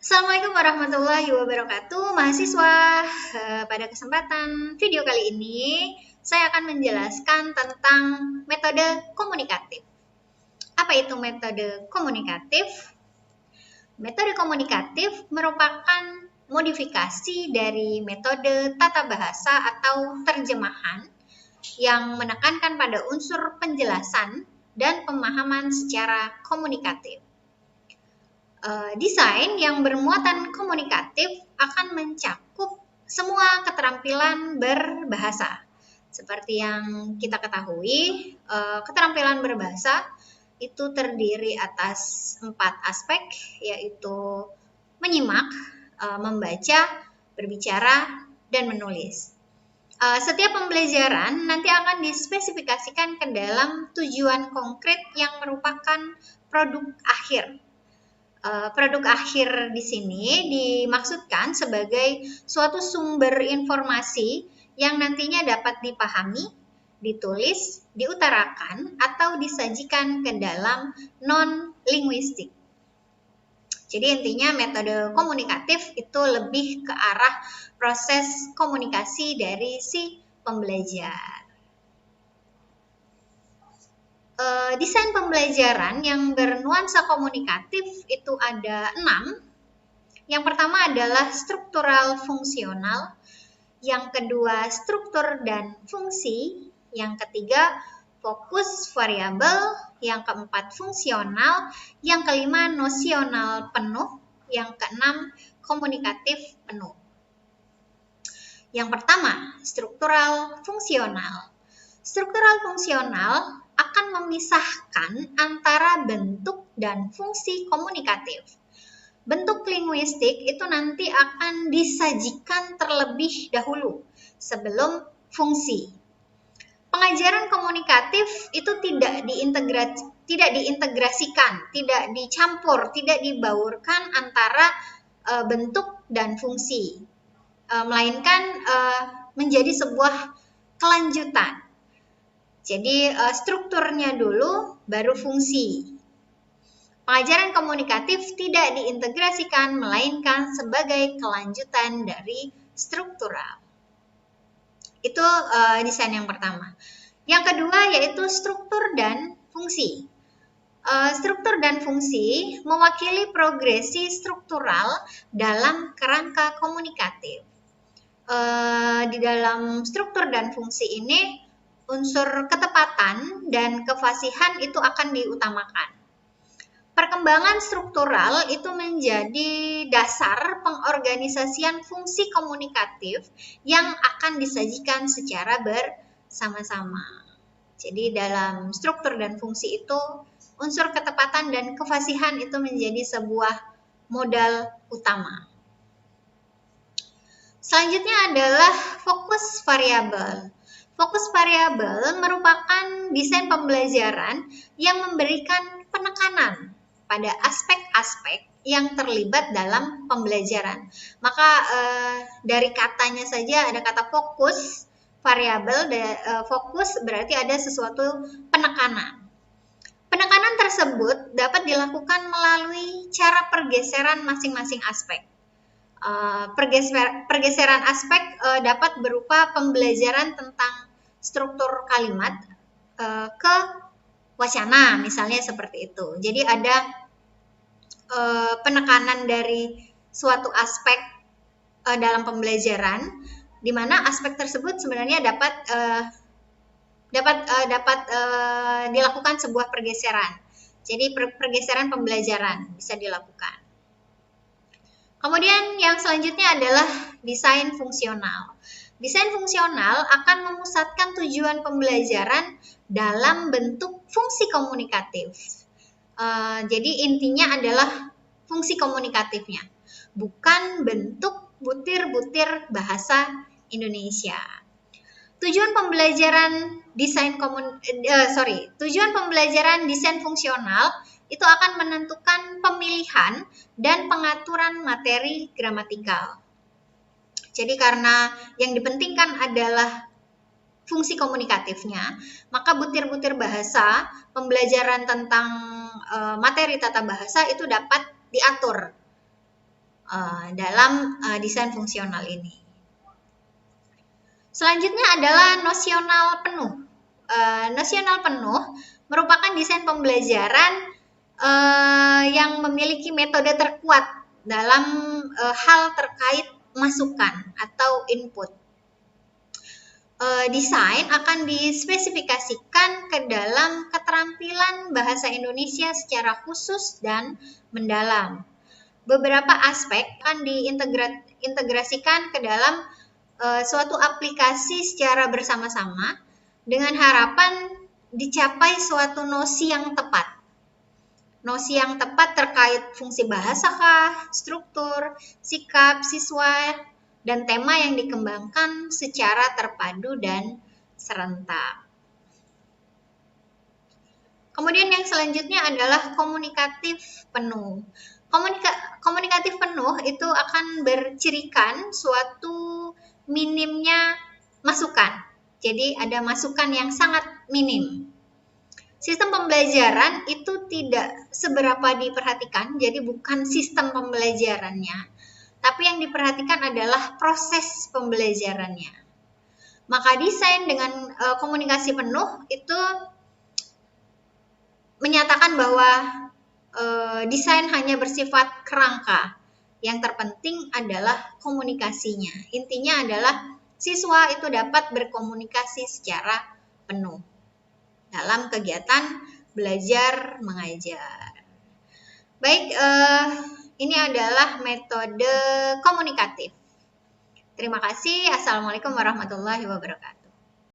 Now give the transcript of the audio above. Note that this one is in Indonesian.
Assalamualaikum warahmatullahi wabarakatuh, mahasiswa. Pada kesempatan video kali ini, saya akan menjelaskan tentang metode komunikatif. Apa itu metode komunikatif? Metode komunikatif merupakan modifikasi dari metode tata bahasa atau terjemahan yang menekankan pada unsur penjelasan dan pemahaman secara komunikatif. Desain yang bermuatan komunikatif akan mencakup semua keterampilan berbahasa. Seperti yang kita ketahui, keterampilan berbahasa itu terdiri atas 4 aspek, yaitu menyimak, membaca, berbicara, dan menulis. Setiap pembelajaran nanti akan dispesifikasikan ke dalam tujuan konkret yang merupakan produk akhir. Produk akhir di sini dimaksudkan sebagai suatu sumber informasi yang nantinya dapat dipahami, ditulis, diutarakan, atau disajikan ke dalam non-linguistik. Jadi intinya metode komunikatif itu lebih ke arah proses komunikasi dari si pembelajar. Desain pembelajaran yang bernuansa komunikatif itu ada 6. Yang pertama adalah struktural fungsional, yang kedua struktur dan fungsi, yang ketiga fokus variabel, yang keempat fungsional, yang kelima nosional penuh, yang keenam komunikatif penuh. Yang pertama, struktural fungsional. Struktural fungsional akan memisahkan antara bentuk dan fungsi komunikatif. Bentuk linguistik itu nanti akan disajikan terlebih dahulu sebelum fungsi. Pengajaran komunikatif itu tidak diintegrasikan, tidak dicampur, tidak dibaurkan antara bentuk dan fungsi, melainkan menjadi sebuah kelanjutan. Jadi strukturnya dulu, baru fungsi. Pengajaran komunikatif tidak diintegrasikan, melainkan sebagai kelanjutan dari struktural. Itu desain yang pertama. Yang kedua yaitu struktur dan fungsi. Struktur dan fungsi mewakili progresi struktural dalam kerangka komunikatif. Di dalam struktur dan fungsi ini, unsur ketepatan dan kefasihan itu akan diutamakan. Perkembangan struktural itu menjadi dasar pengorganisasian fungsi komunikatif yang akan disajikan secara bersama-sama. Jadi dalam struktur dan fungsi itu, unsur ketepatan dan kefasihan itu menjadi sebuah modal utama. Selanjutnya adalah fokus variabel. Fokus variabel merupakan desain pembelajaran yang memberikan penekanan pada aspek-aspek yang terlibat dalam pembelajaran. Maka dari katanya saja ada kata fokus variabel, fokus berarti ada sesuatu penekanan. Penekanan tersebut dapat dilakukan melalui cara pergeseran masing-masing aspek. Pergeseran aspek dapat berupa pembelajaran tentang struktur kalimat ke wacana, misalnya seperti itu. Jadi ada penekanan dari suatu aspek dalam pembelajaran, di mana aspek tersebut sebenarnya dapat dilakukan sebuah pergeseran. Jadi pergeseran pembelajaran bisa dilakukan. Kemudian yang selanjutnya adalah desain fungsional. Desain fungsional akan memusatkan tujuan pembelajaran dalam bentuk fungsi komunikatif. Jadi intinya adalah fungsi komunikatifnya, bukan bentuk butir-butir bahasa Indonesia. Tujuan pembelajaran desain fungsional itu akan menentukan pemilihan dan pengaturan materi gramatikal. Jadi karena yang dipentingkan adalah fungsi komunikatifnya, maka butir-butir bahasa, pembelajaran tentang materi tata bahasa itu dapat diatur dalam desain fungsional ini. Selanjutnya adalah nosional penuh. Nosional penuh merupakan desain pembelajaran yang memiliki metode terkuat dalam hal terkait masukan atau input. Desain akan dispesifikasikan ke dalam keterampilan bahasa Indonesia secara khusus dan mendalam. Beberapa aspek akan diintegrasikan ke dalam suatu aplikasi secara bersama-sama dengan harapan dicapai suatu nosi yang tepat. Nosi yang tepat terkait fungsi bahasakah, struktur, sikap siswa, dan tema yang dikembangkan secara terpadu dan serentak. Kemudian yang selanjutnya adalah komunikatif penuh. Komunikatif penuh itu akan bercirikan suatu minimnya masukan. Jadi ada masukan yang sangat minim. Sistem pembelajaran itu tidak seberapa diperhatikan, jadi bukan sistem pembelajarannya, tapi yang diperhatikan adalah proses pembelajarannya. Maka desain dengan komunikasi penuh itu menyatakan bahwa desain hanya bersifat kerangka. Yang terpenting adalah komunikasinya. Intinya adalah siswa itu dapat berkomunikasi secara penuh dalam kegiatan belajar mengajar. Baik, ini adalah metode komunikatif. Terima kasih. Assalamualaikum warahmatullahi wabarakatuh.